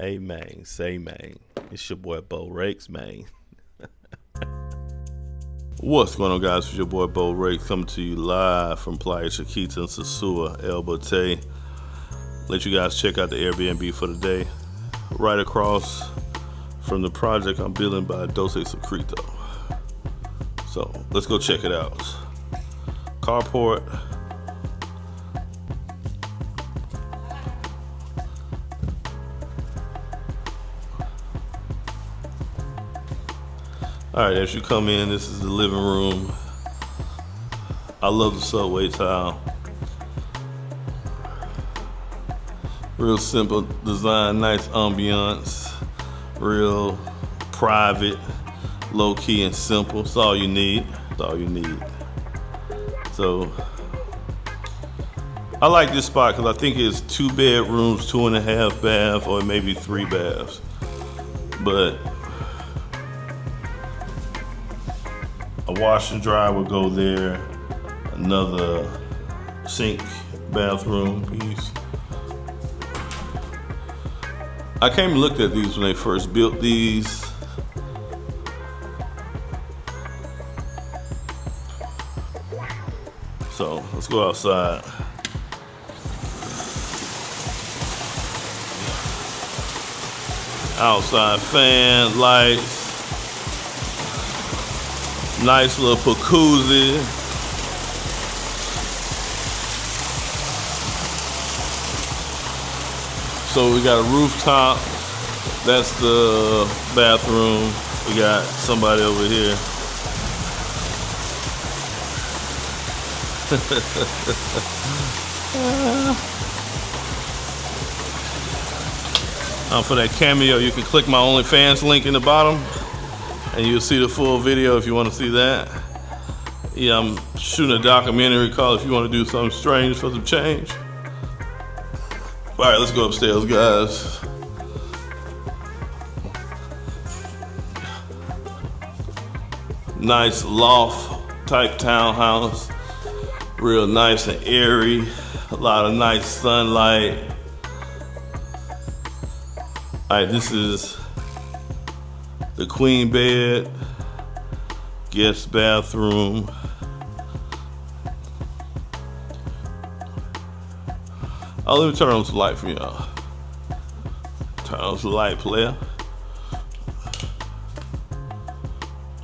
Hey man, say man. It's your boy Beau Rakes, man. What's going on, guys? It's your boy Beau Rakes coming to you live from Playa Chiquita and Sosua Bote. Let you guys check out the Airbnb for the day. Right across from the project I'm building by Doce Secreto. So let's go check it out. Carport. Alright, as you come in, this is the living room. I love the subway tile. Real simple design, nice ambiance, real private, low key and simple. It's all you need. It's all you need. So I like this spot because I think it's 2 bedrooms, 2.5 baths, or maybe 3 baths. But a wash and dry would go there. Another sink, bathroom piece. I came and looked at these when they first built these. So let's go outside. Outside fan, lights. Nice little jacuzzi. So we got a rooftop. That's the bathroom. We got somebody over here. For that cameo, you can click my OnlyFans link in the bottom and you'll see the full video if you want to see that. Yeah, I'm shooting a documentary called If You Want to Do Something Strange for Some Change. All right, let's go upstairs, guys. Nice loft type townhouse. Real nice and airy. A lot of nice sunlight. All right, this is the queen bed, guest bathroom. Oh, let me turn on some light for y'all. Turn on some light, player.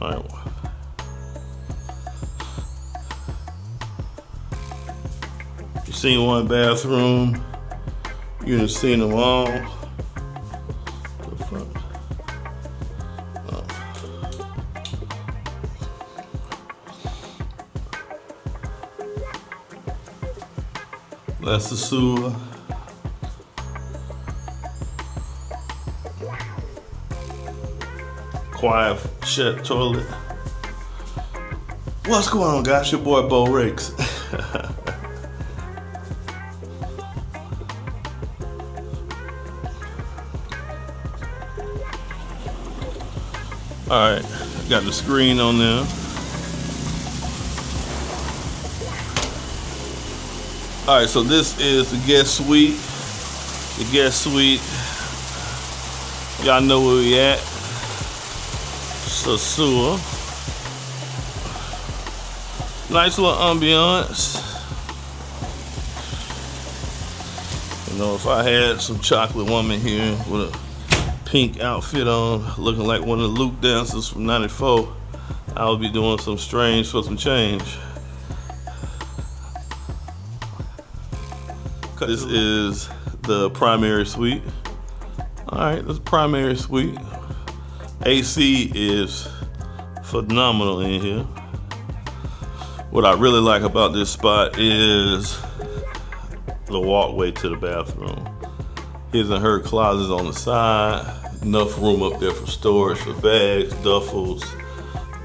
All right. You've seen one bathroom. You done seen them all. The front. That's the sewer. Quiet, shut toilet. What's going on, guys? Your boy Beau Rakes. All right, got the screen on there. All right, so this is the guest suite. The guest suite. Y'all know where we at. Sosua. Nice little ambiance. You know, if I had some chocolate woman here with a pink outfit on, looking like one of the Luke dancers from '94, I would be doing some strange for some change. This is the primary suite. All right, this primary suite. AC is phenomenal in here. What I really like about this spot is the walkway to the bathroom. His and her closets on the side. Enough room up there for storage for bags, duffels,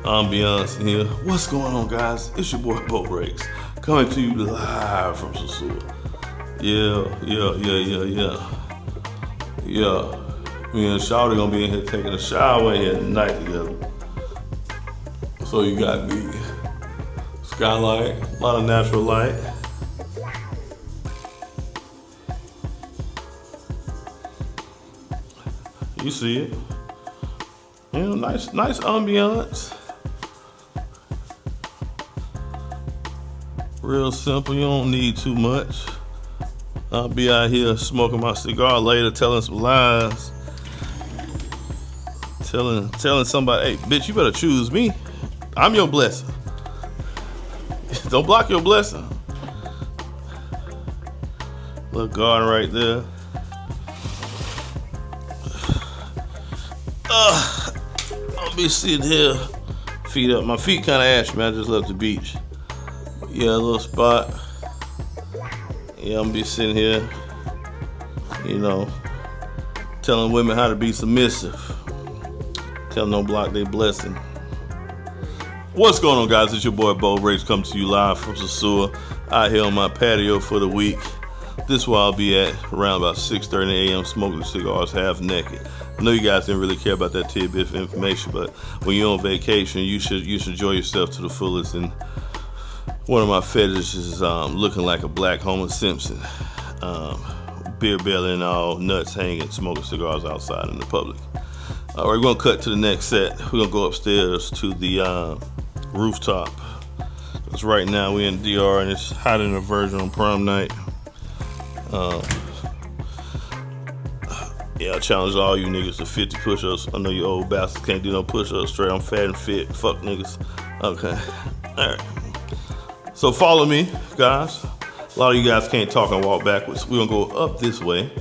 ambiance in here. What's going on, guys? It's your boy Beau Rakes coming to you live from Sosua. Yeah. Me and Shawty gonna be in here taking a shower here tonight together. So you got the skylight, a lot of natural light. You see it. You know, nice ambiance. Real simple, you don't need too much. I'll be out here smoking my cigar later, telling some lies. Telling somebody, hey, bitch, you better choose me. I'm your blessing. Don't block your blessing. Little garden right there. I'll be sitting here, feet up. My feet kind of ashy, man. I just left the beach. Yeah, a little spot. Yeah, I'm gonna be sitting here, you know, telling women how to be submissive. Tell them don't block their blessing. What's going on, guys? It's your boy Beau Rakes coming to you live from Sosua, out here on my patio for the week. This is where I'll be at around about 6:30 a.m. smoking cigars half naked. I know you guys didn't really care about that tidbit of information, but when you're on vacation, you should enjoy yourself to the fullest. And one of my fetishes is looking like a black Homer Simpson, beer belly and all, nuts hanging, smoking cigars outside in the public. All right, we're gonna cut to the next set. We're gonna go upstairs to the rooftop. Because right now we're in DR and it's hotter than a virgin on prom night. Yeah, I challenge all you niggas to 50 push-ups. I know you old bastards can't do no push-ups straight. I'm fat and fit. Fuck niggas. Okay. All right. So follow me, guys. A lot of you guys can't talk and walk backwards. We're gonna go up this way.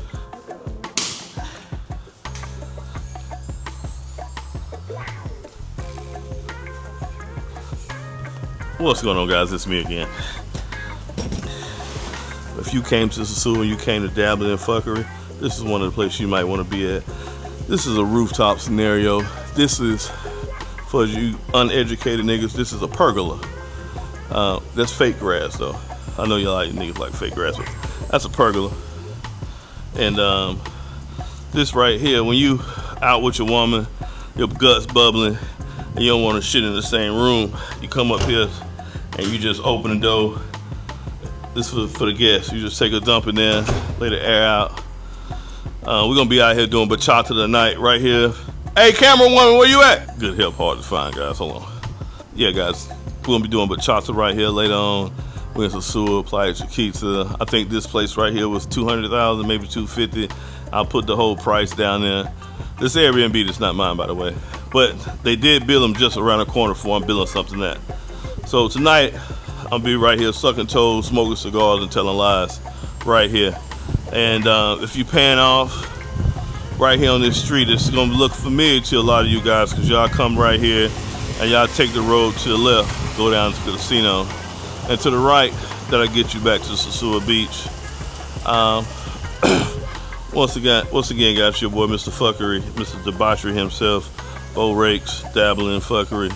What's going on, guys? It's me again. If you came to Sosua and you came to dabble in fuckery, this is one of the places you might want to be at. This is a rooftop scenario. This is, for you uneducated niggas, this is a pergola. That's fake grass though. I know you like niggas like fake grass, but that's a pergola. And this right here, when you out with your woman, your gut's bubbling, and you don't want to shit in the same room, you come up here and you just open the door. This is for the guests. You just take a dump in there, let the air out. We're gonna be out here doing bachata tonight, right here. Hey, camera woman, where you at? Good help, hard to find, guys. Hold on. Yeah, guys, we're gonna be doing bachata right here later on. We're in Sosua, Playa Chiquita. I think this place right here was 200,000, maybe 250. I'll put the whole price down there. This Airbnb is not mine, by the way, but they did bill them just around the corner for I'm billing something that. So tonight, I'll be right here sucking toes, smoking cigars, and telling lies right here. And if you pan off right here on this street, it's gonna look familiar to a lot of you guys because y'all come right here and y'all take the road to the left, go down to the casino, and to the right, that'll get you back to Sosua Beach. Once again, guys, your boy Mr. Fuckery, Mr. Debauchery himself, Beau Rakes, dabbling in fuckery.